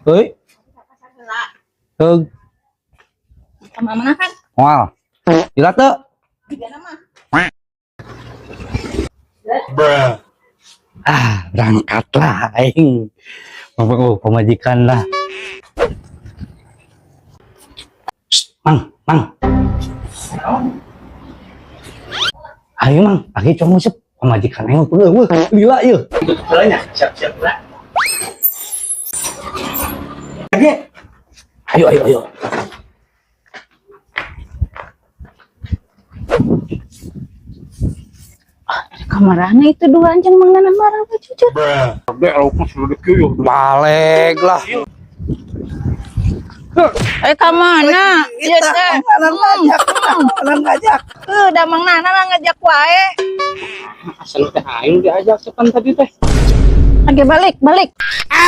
Euy. Teug. Sama mana kan? Moal. Jilat teu? Tiga nama. Berangkatlah aing. Pemajikan lah. Mang. Ayo mang, lagi cong musep pemajikan aing peueuh lila ieu. Banyak, siap-siap lah. Ayo. Kamarana itu dua anjing manganan marah apa cucut? Balik lah. Kamana? Iya teh. Makanan ngajak. Udah mang nana ngajak wae. Asal teh aing diajak sepan tadi teh. Lagi balik.